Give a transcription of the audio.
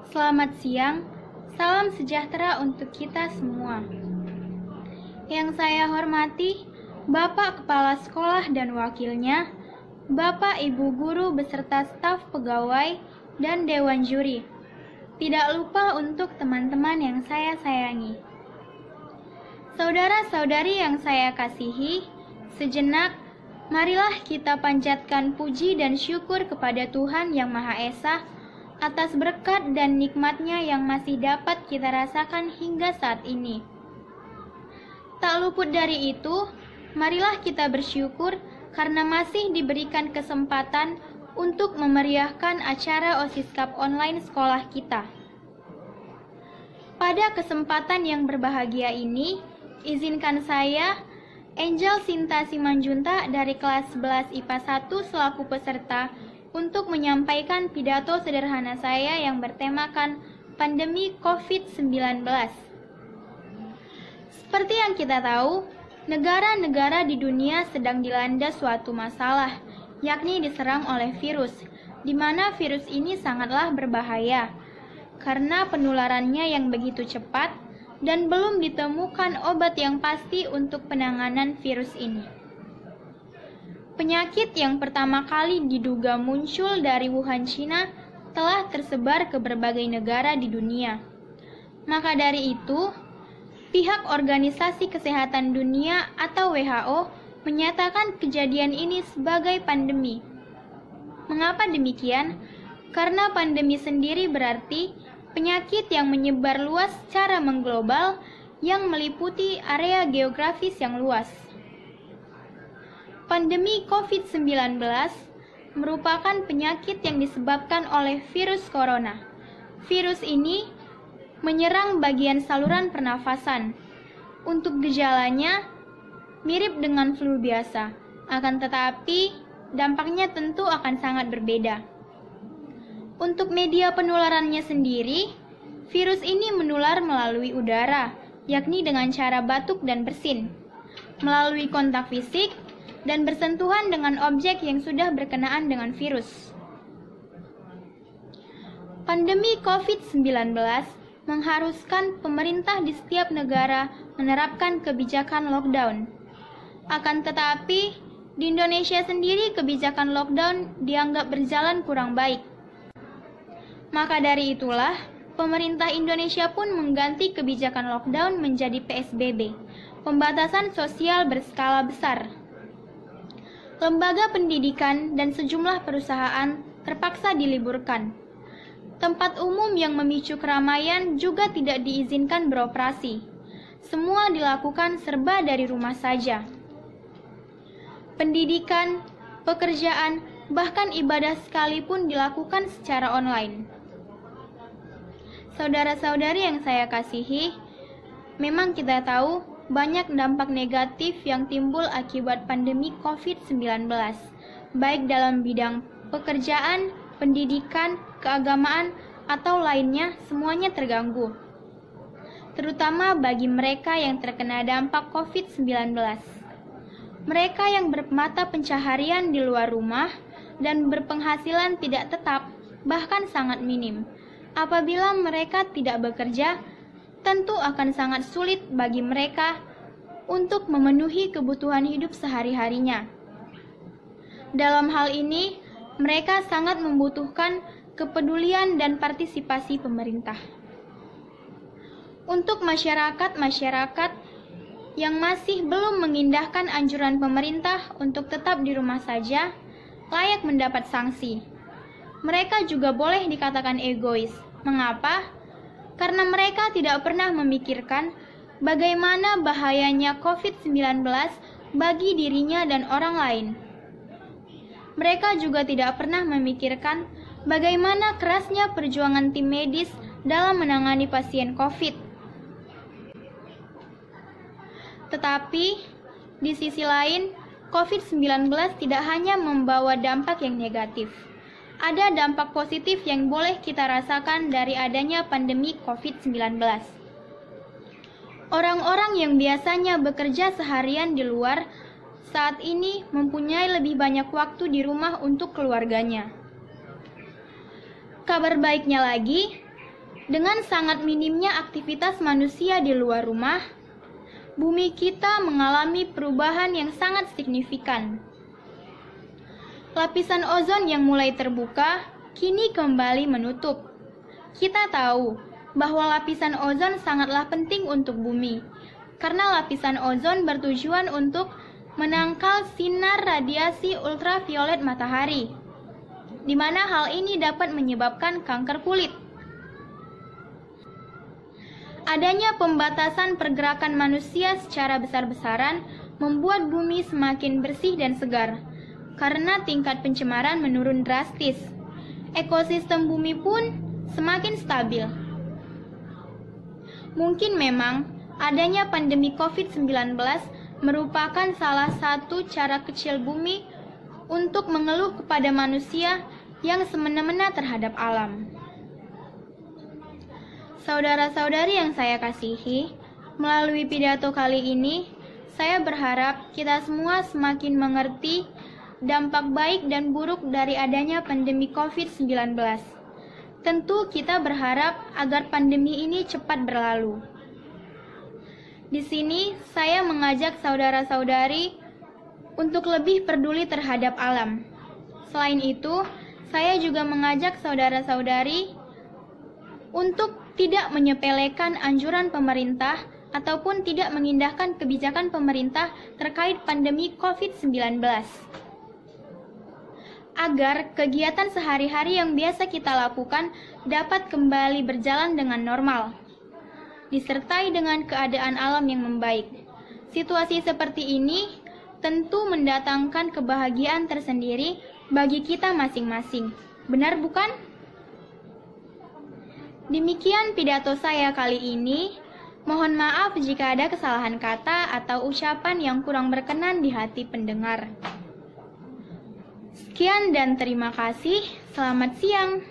Selamat siang, salam sejahtera untuk kita semua. Yang saya hormati, Bapak Kepala Sekolah dan wakilnya, Bapak Ibu Guru beserta staf pegawai dan Dewan Juri. Tidak lupa untuk teman-teman yang saya sayangi. Saudara-saudari yang saya kasihi, sejenak, marilah kita panjatkan puji dan syukur kepada Tuhan Yang Maha Esa atas berkat dan nikmat-Nya yang masih dapat kita rasakan hingga saat ini. Tak luput dari itu, marilah kita bersyukur karena masih diberikan kesempatan untuk memeriahkan acara OSIS Cup online sekolah kita. Pada kesempatan yang berbahagia ini, izinkan saya, Angel Sinta Simanjunta dari kelas 11 IPA 1 selaku peserta untuk menyampaikan pidato sederhana saya yang bertemakan pandemi COVID-19. Seperti yang kita tahu, negara-negara di dunia sedang dilanda suatu masalah, yakni diserang oleh virus, di mana virus ini sangatlah berbahaya, karena penularannya yang begitu cepat dan belum ditemukan obat yang pasti untuk penanganan virus ini. Penyakit yang pertama kali diduga muncul dari Wuhan, China, telah tersebar ke berbagai negara di dunia. Maka dari itu, pihak Organisasi Kesehatan Dunia atau WHO menyatakan kejadian ini sebagai pandemi. Mengapa demikian? Karena pandemi sendiri berarti penyakit yang menyebar luas secara mengglobal yang meliputi area geografis yang luas. Pandemi COVID-19 merupakan penyakit yang disebabkan oleh virus corona. Virus ini menyerang bagian saluran pernafasan. Untuk gejalanya mirip dengan flu biasa, akan tetapi dampaknya tentu akan sangat berbeda. Untuk media penularannya sendiri, virus ini menular melalui udara, yakni dengan cara batuk dan bersin, melalui kontak fisik, dan bersentuhan dengan objek yang sudah berkenaan dengan virus. Pandemi COVID-19 mengharuskan pemerintah di setiap negara menerapkan kebijakan lockdown. Akan tetapi, di Indonesia sendiri kebijakan lockdown dianggap berjalan kurang baik. Maka dari itulah, pemerintah Indonesia pun mengganti kebijakan lockdown menjadi PSBB, pembatasan sosial berskala besar. Lembaga pendidikan dan sejumlah perusahaan terpaksa diliburkan. Tempat umum yang memicu keramaian juga tidak diizinkan beroperasi. Semua dilakukan serba dari rumah saja. Pendidikan, pekerjaan, bahkan ibadah sekalipun dilakukan secara online. Saudara-saudari yang saya kasihi, memang kita tahu banyak dampak negatif yang timbul akibat pandemi COVID-19, baik dalam bidang pekerjaan, pendidikan, keagamaan, atau lainnya, semuanya terganggu. Terutama bagi mereka yang terkena dampak COVID-19. Mereka yang bermata pencaharian di luar rumah dan berpenghasilan tidak tetap, bahkan sangat minim. Apabila mereka tidak bekerja, tentu akan sangat sulit bagi mereka untuk memenuhi kebutuhan hidup sehari-harinya. Dalam hal ini, mereka sangat membutuhkan kepedulian dan partisipasi pemerintah. Untuk masyarakat yang masih belum mengindahkan anjuran pemerintah untuk tetap di rumah saja, layak mendapat sanksi. Mereka juga boleh dikatakan egois. Mengapa? Karena mereka tidak pernah memikirkan bagaimana bahayanya COVID-19 bagi dirinya dan orang lain. Mereka juga tidak pernah memikirkan bagaimana kerasnya perjuangan tim medis dalam menangani pasien COVID. Tetapi, di sisi lain, COVID-19 tidak hanya membawa dampak yang negatif. Ada dampak positif yang boleh kita rasakan dari adanya pandemi COVID-19. Orang-orang yang biasanya bekerja seharian di luar saat ini mempunyai lebih banyak waktu di rumah untuk keluarganya. Kabar baiknya lagi, Dengan sangat minimnya aktivitas manusia di luar rumah, bumi kita mengalami perubahan yang sangat signifikan. Lapisan ozon yang mulai terbuka kini kembali menutup. Kita tahu bahwa lapisan ozon sangatlah penting untuk bumi, karena lapisan ozon bertujuan untuk menangkal sinar radiasi ultraviolet matahari, di mana hal ini dapat menyebabkan kanker kulit. Adanya pembatasan pergerakan manusia secara besar-besaran membuat bumi semakin bersih dan segar, karena tingkat pencemaran menurun drastis. Ekosistem bumi pun semakin stabil. Mungkin memang adanya pandemi COVID-19 merupakan salah satu cara kecil bumi untuk mengeluh kepada manusia yang semena-mena terhadap alam. Saudara-saudari yang saya kasihi, melalui pidato kali ini, saya berharap kita semua semakin mengerti dampak baik dan buruk dari adanya pandemi COVID-19. Tentu kita berharap agar pandemi ini cepat berlalu. Di sini, saya mengajak saudara-saudari untuk lebih peduli terhadap alam. Selain itu, saya juga mengajak saudara-saudari untuk tidak menyepelekan anjuran pemerintah ataupun tidak mengindahkan kebijakan pemerintah terkait pandemi COVID-19. Agar kegiatan sehari-hari yang biasa kita lakukan dapat kembali berjalan dengan normal, disertai dengan keadaan alam yang membaik. Situasi seperti ini tentu mendatangkan kebahagiaan tersendiri bagi kita masing-masing. Benar bukan? Demikian pidato saya kali ini. Mohon maaf jika ada kesalahan kata atau ucapan yang kurang berkenan di hati pendengar. Sekian dan terima kasih. Selamat siang.